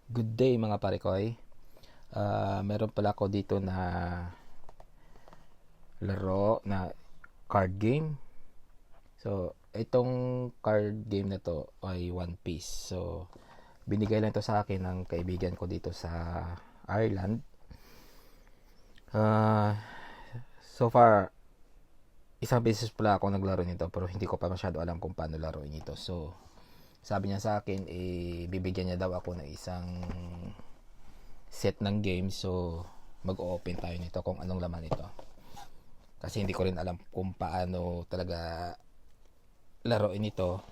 Good day mga parekoy. Meron pala ako dito na laro na card game. So, itong card game na to ay One Piece. So, binigay lang to sa akin ng kaibigan ko dito sa Ireland. Uh, so far, isang beses pala ako naglaro nito pero hindi ko pa masyado alam kung paano laruin ito. So, sabi niya sa akin, bibigyan niya daw ako ng isang set ng game. So, mag-open tayo nito kung anong laman ito. Kasi hindi ko rin alam kung paano talaga laruin ito.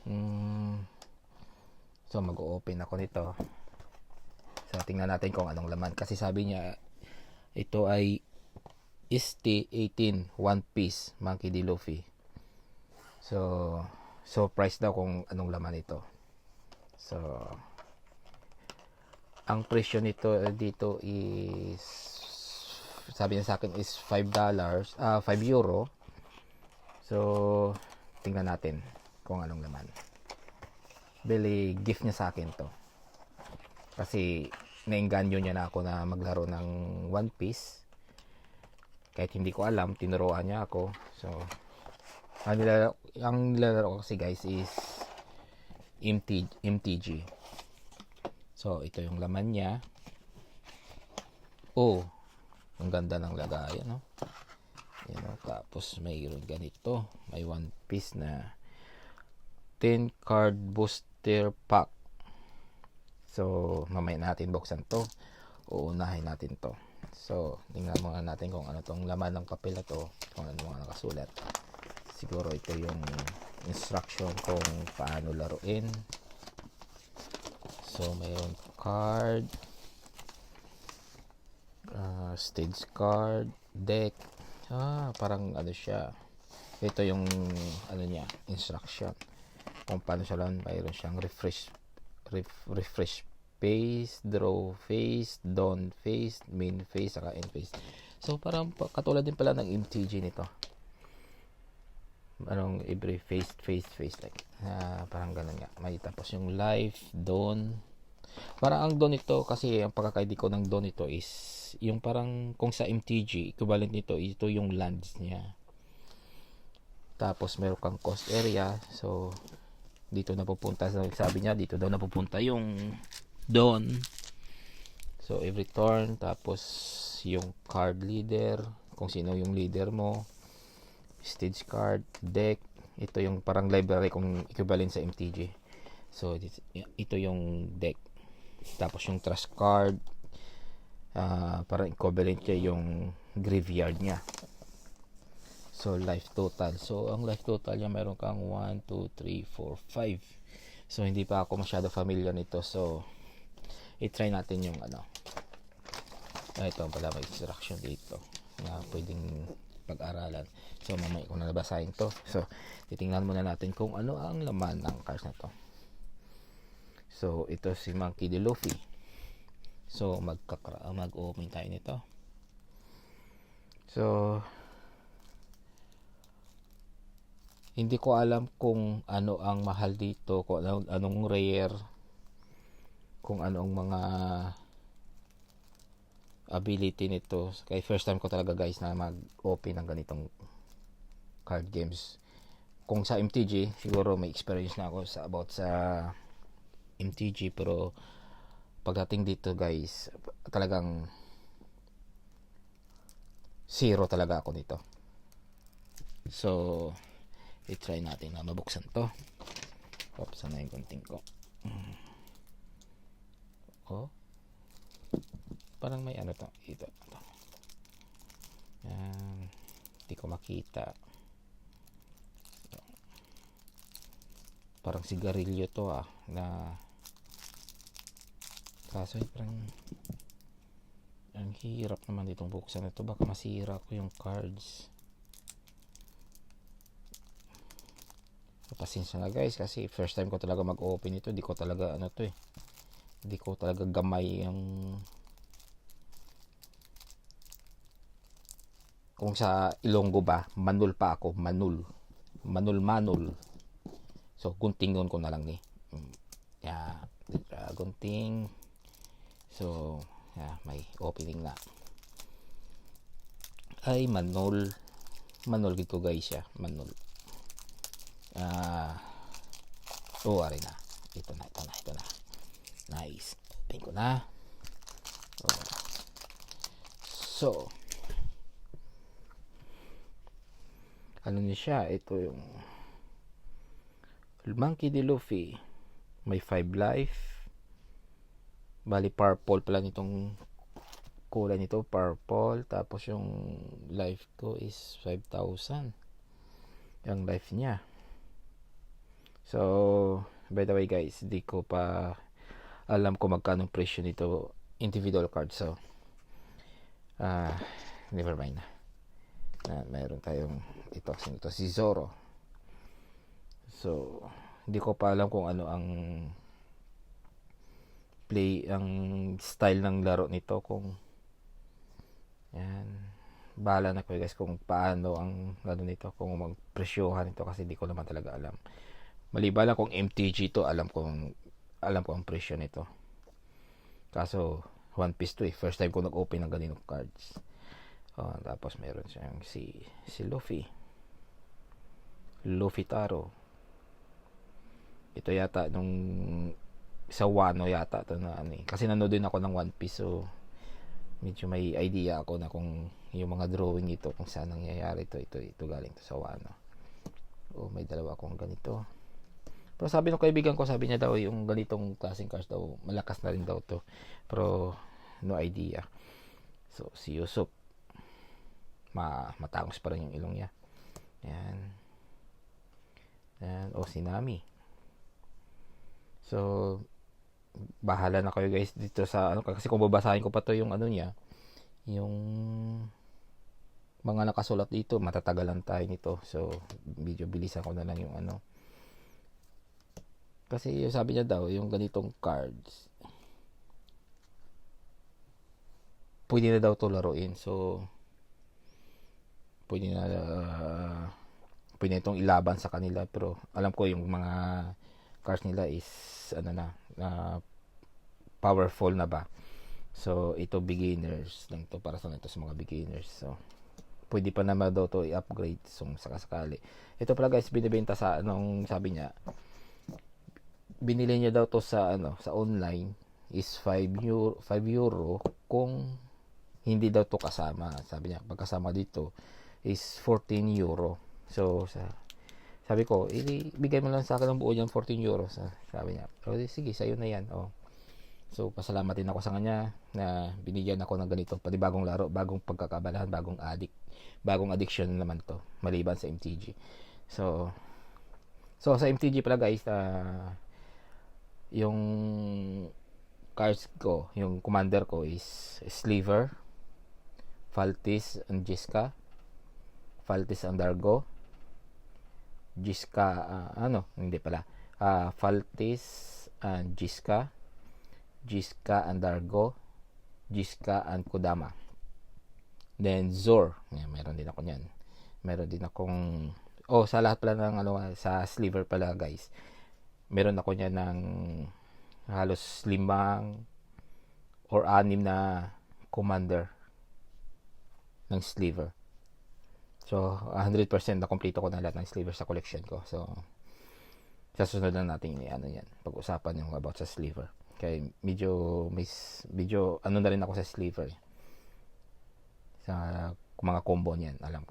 So, mag-open ako nito. So, tingnan natin kung anong laman. Kasi sabi niya, ito ay ST18 One Piece Monkey D. Luffy. So, surprise daw kung anong laman ito. So, ang presyo nito dito is, sabi niya sa akin is $5, 5 euro. So, tingnan natin kung anong laman. Bili, gift niya sa akin to. Kasi, nainganyo niya na ako na maglaro ng One Piece. Kahit hindi ko alam, tinuruan niya ako. So, ang nilalaro ko kasi guys is MTG. So, ito yung laman niya. Oh, ang ganda ng lagayan, no? Yan, no? Tapos, mayroon ganito. May One Piece na 10 card booster pack. So, mamaya natin buksan to. Uunahin natin to. So, tingnan muna natin kung ano tong laman ng papel na to. Kung ano mga nakasulat. Siguro ito yung instruction kung paano laruin. So, mayroon card, stage card, deck. Parang ano siya. Ito yung ano niya, instruction. Kung paano siya lang, mayroon siyang refresh phase, draw phase, dawn phase, main phase, saka end phase. So, parang katulad din pala ng MTG nito. Every phase like parang ganun nga. May tapos yung life, dawn. Parang ang dawn ito, kasi ang pagkakaidi ko ng dawn ito is yung parang kung sa MTG, equivalent nito, ito yung lands niya. Tapos meron kang coast area. So, dito napupunta, sabi niya, dito daw napupunta yung dawn. So, every turn. Tapos, yung card leader, kung sino yung leader mo. Stage card, deck. Ito yung parang library kung equivalent sa MTG. So, ito yung deck. Tapos, yung trust card, parang equivalent niya yung graveyard niya. So, life total. So, ang life total niya, meron kang 1, 2, 3, 4, 5. So, hindi pa ako masyado familiar nito. So, i-try natin yung ano. Ito pala, may instruction dito na pwedeng pag-aralan. So, mamaya ko na nabasahin to. So, titingnan muna natin kung ano ang laman ng cards na to. So, ito si Monkey D. Luffy. So, mag-open tayo nito. So, hindi ko alam kung ano ang mahal dito, kung anong rare, kung ano ang mga ability nito. Kaya first time ko talaga guys na mag-open ng ganitong card games. Kung sa MTG, siguro may experience na ako about sa MTG, pero pagdating dito guys, talagang zero talaga ako nito. So, i-try natin na mabuksan to. Buksan na yung gunting ko. Oh, parang may ano to. Ito. Yan. Hindi ko makita. Parang sigarilyo to na kaso parang ang hirap naman ditong buksan ito. Baka masira ko yung cards. Pasensya na guys, kasi first time ko talaga mag-open ito. Hindi ko talaga hindi ko talaga gamay yung kung sa Ilonggo ba, manul pa ako, manul. So, gunting nun ko na lang ni. Yeah, gunting. So, may opening na. Ay, manol. Manol gid ko guys siya. Manol. Ari na. Ito na. Nice. Open ko na. So, ano niya siya? Ito yung Monkey D. Luffy. May 5 life. Bali, purple pala nitong kulay nito. Purple. Tapos yung life ko is 5,000. Yung life niya. So, by the way guys, di ko pa alam kung magkano presyo nito individual card. So, never mind na. Mayroon tayong ito si Zoro. So, hindi ko pa alam kung ano ang style ng laro nito, kung bahala na ko guys kung paano ang ano nito, kung magpresyohan nito, kasi di ko naman talaga alam. Maliban lang kung MTG to, alam ko ang presyo nito. Kaso One Piece to first time ko nag-open ng ganitong cards. Tapos meron siyang si Luffy Taro. Ito yata nung sa Wano yata to na kasi nanood din ako ng One Piece, so medyo may idea ako na kung yung mga drawing nito kung saan nangyayari ito galing to sa Wano. May dalawa akong ganito. Pero sabi ng kaibigan ko, sabi niya daw yung ganitong klaseng cards daw malakas na rin daw to, pero no idea. So si Usopp, matangos pa rin yung ilong niya. Yan. Si Nami. So, bahala na kayo guys dito sa kasi kung babasahin ko pa to yung niya, yung mga nakasulat dito, matatagalan tayo nito. So, medyo bilisan ko na lang yung kasi yung sabi niya daw, yung ganitong cards, pwede na daw to laruin. So, pwede itong ilaban sa kanila, pero alam ko yung mga cards nila is powerful na ba. So ito beginners lang to, para sa mga beginners. So pwede pa naman daw to i-upgrade sakasakali. Ito pala guys, binibenta sa sabi niya, binili niya daw to sa online is 5 euro kung hindi daw to kasama. Sabi niya pagkasama dito is 14 euro. So sabi ko, ibigay mo lang sa akin ng buo niyan, 14 euros. Sabi niya, sige, sa'yo na yan. So pasalamat din ako sa kanya na binigyan ako ng ganito, pati bagong laro, bagong pagkakabalahan, bagong addiction naman to, maliban sa MTG. So sa MTG pala guys, yung cards ko, yung commander ko is Sliver, Faltis and Jiska, Faltis and Dargo, Jiska, Faltis and Jiska and Dargo, Jiska and Kodama. Then Zor, meron din ako niyan. Meron din akong sa lahat pala ng sa Sliver pala guys, meron ako niyan ng halos 5 or 6 na commander ng Sliver. So 100% na kompleto ko na lahat ng Sliver sa collection ko. So sa susunod na natin yan, pag-usapan yung about sa Sliver. Kaya medyo na rin ako sa Sliver sa mga combo niyan. Alam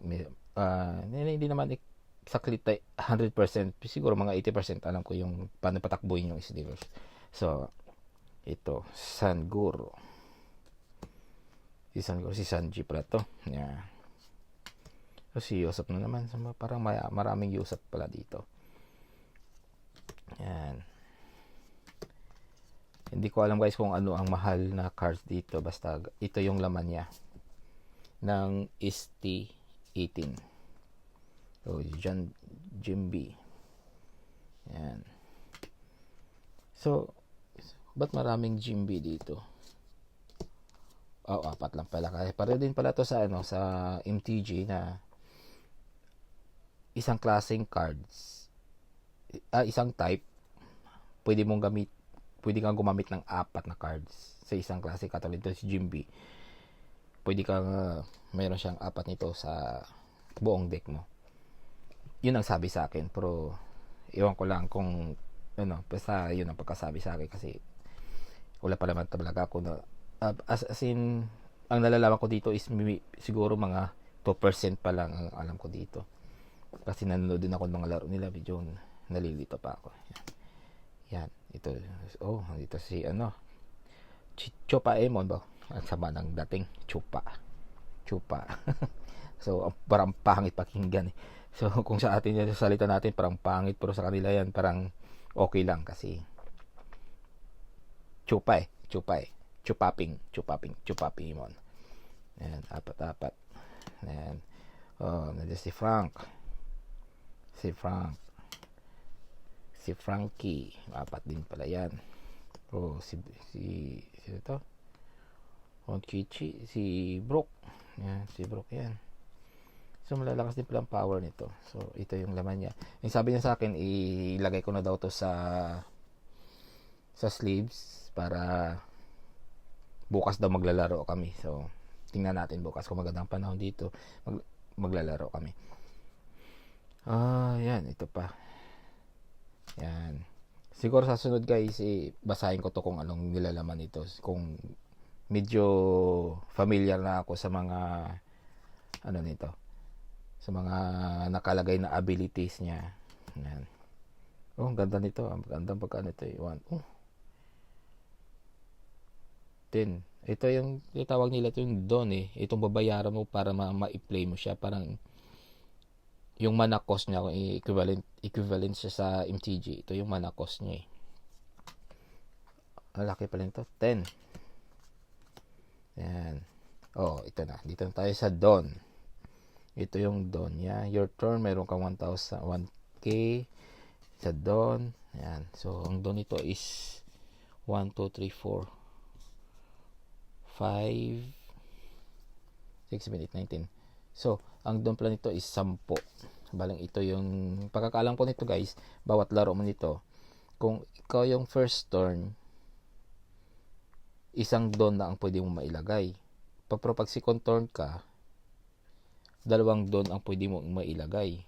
hindi naman exactly 100%, siguro mga 80% alam ko yung paano patakbuhin yung Slivers. So ito Sanguro, si Sanji pala to. So si Usopp na naman, parang maraming Usopp pala dito. Yan. Hindi ko alam guys kung ano ang mahal na cards dito, basta ito yung laman niya ng ST18. So Jimby. Yan. So ba't maraming Jimby dito? 4 lang pala. Kaya pareho din pala to sa sa MTG na isang klaseng cards, isang type, pwede mong pwede kang gumamit ng 4 na cards sa isang klase. Katulad ito si Jimby, pwede kang mayroon siyang 4 nito sa buong deck mo. Yun ang sabi sa akin, pero iwan ko lang kung ano, basta yun ang pagkasabi sa akin kasi wala pa naman talaga ako na as in, ang nalalaman ko dito is siguro mga 2% pa lang ang alam ko dito. Kasi nanonood din ako ng mga laro nila, medyo nalilito pa ako. Yan. Ito. Oh, dito si Chupa Emon ba? Ang sama ng dating Chupa. So, parang pangit pakinggan eh. So, kung sa atin yan, sa salita natin, parang pangit. Pero sa kanila yan, parang okay lang kasi Chupa. Chupaping Emon. Yan, apat. Yan. Oh, nandiyan si Frank. Si Frankie, 4 din pala yan. Oh, si ito. Chichi, si Brook. Yan, si Brook yan. So, malalakas din pala ang power nito. So, ito yung laman niya. Yung sabi niya sa akin, ilagay ko na daw to sa sleeves para bukas daw maglalaro kami. So, tingnan natin bukas kung magandang panahon dito. Maglalaro kami. Yan, ito pa. Yan. Siguro sa sunod guys, basahin ko to kung anong nilalaman nito. Kung medyo familiar na ako sa mga nito. Sa mga nakalagay na abilities niya. Yan. Oh, ang ganda nito. Ang ganda pagka nito. 10. Ito yung tawag nila ito yung Don eh. Itong babayaran mo para ma-play mo siya. Parang yung mana cost niya, equivalent siya sa MTG. Ito yung mana cost niya eh. Ang laki pala nito. 10. Yan. Oh, ito na. Dito na tayo sa Don. Ito yung Don niya. Your turn, meron kang 1K sa Don. Yan. So, ang Don nito is 1, 2, 3, 4, 5, 6, 7, 8, 19. So, ang Don pala nito is 10. Balang ito yung pagkakaalam ko nito guys, bawat laro mo nito, kung ikaw yung first turn, isang Don na ang pwede mong mailagay. Pero pag second turn ka, 2 Don ang pwede mong mailagay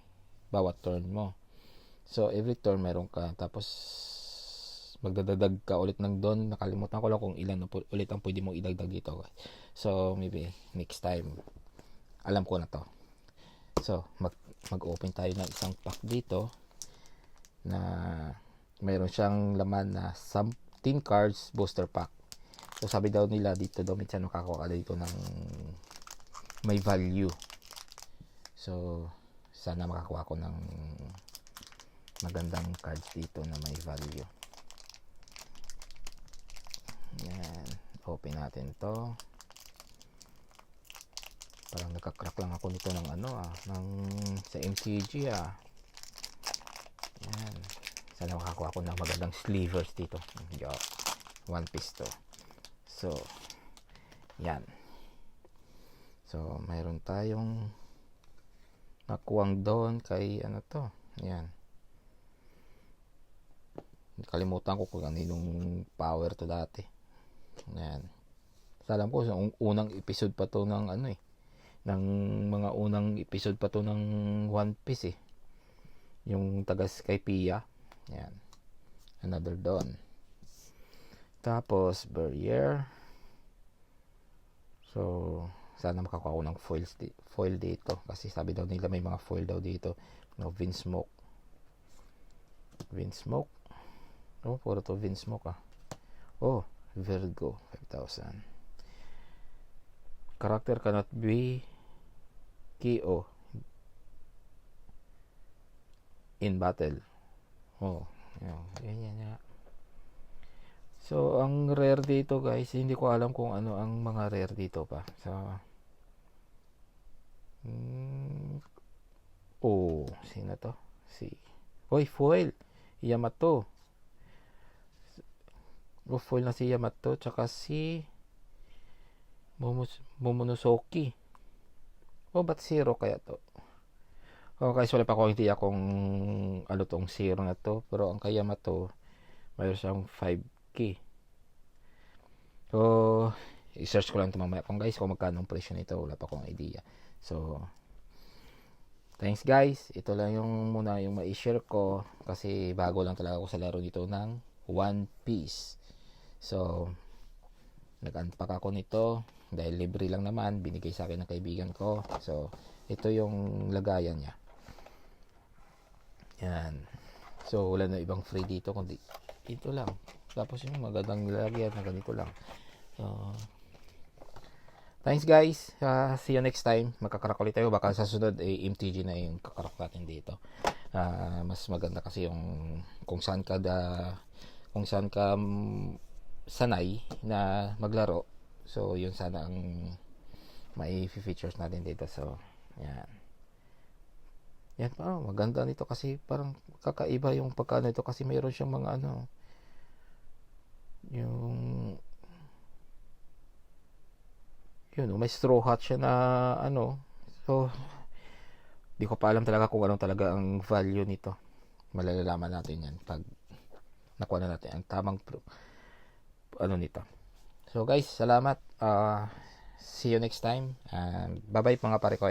bawat turn mo. So, every turn meron ka. Tapos, magdadadag ka ulit ng Don. Nakalimutan ko lang kung ilan ulit ang pwede mong idagdag dito. So, maybe next time, alam ko na to. So, mag-open tayo ng isang pack dito na mayroon siyang laman na 10 cards booster pack. So, sabi daw nila dito daw minsan makakuha dito ng may value. So, sana makakuha ko ng magandang cards dito na may value. Yan. Open natin to. Parang nagka-crack lang ako nito ng sa MTG Yan. Sana makakuha ko ng magandang slivers dito. One piece to. So, yan. So, mayroon tayong nakuwang Don kay Yan. Kalimutan ko kung anong power to dati. Yan. Alam ko, unang episode pa to ng ng mga unang episode pa to ng One Piece eh. Yung tagas kay Pia. Yan. Another Don. Tapos, Barrier. So, sana makakuha ko ng foil dito. Kasi sabi daw nila may mga foil daw dito. Vinsmoke. Oh, puro to Vinsmoke ah. Oh, Virgo. 5,000. Character cannot be KO in battle. Oh, yan. So, ang rare dito guys, hindi ko alam kung ano ang mga rare dito pa. So, sino to? Foil. Yamato. Foil na si Yamato, tsaka si Momonosuke. Ba't zero kaya to? Guys, wala pa ako idea kung tong zero na to. Pero ang kay Yamato, mayroon siyang 5 key. So, i-search ko lang ito mamaya kung guys kung magkano ang presyo nito. Wala pa akong idea. So, thanks guys. Ito lang yung muna yung ma-share ko kasi bago lang talaga ako sa laro nito ng One Piece. So, nag-unpack ako nito dahil libre lang naman. Binigay sa akin ng kaibigan ko. So, ito yung lagayan niya. Yan. So, wala na ibang free dito kundi ito lang. Tapos yung magandang lagyan na ganito lang. So, thanks guys. See you next time. Magkakarak ulit tayo. Baka sa sunod MTG na yung kakarak natin dito. Mas maganda kasi yung kung saan ka sanay na maglaro. So, yun sana ang may features natin dito. So, yan. Yan pa, maganda nito kasi parang kakaiba yung pagkano ito kasi mayroon siyang mga yung yun, may straw hat siya na so di ko pa alam talaga kung anong talaga ang value nito. Malalaman natin yan pag nakuha na natin ang tamang nito. So guys, salamat. See you next time and bye bye mga pare ko.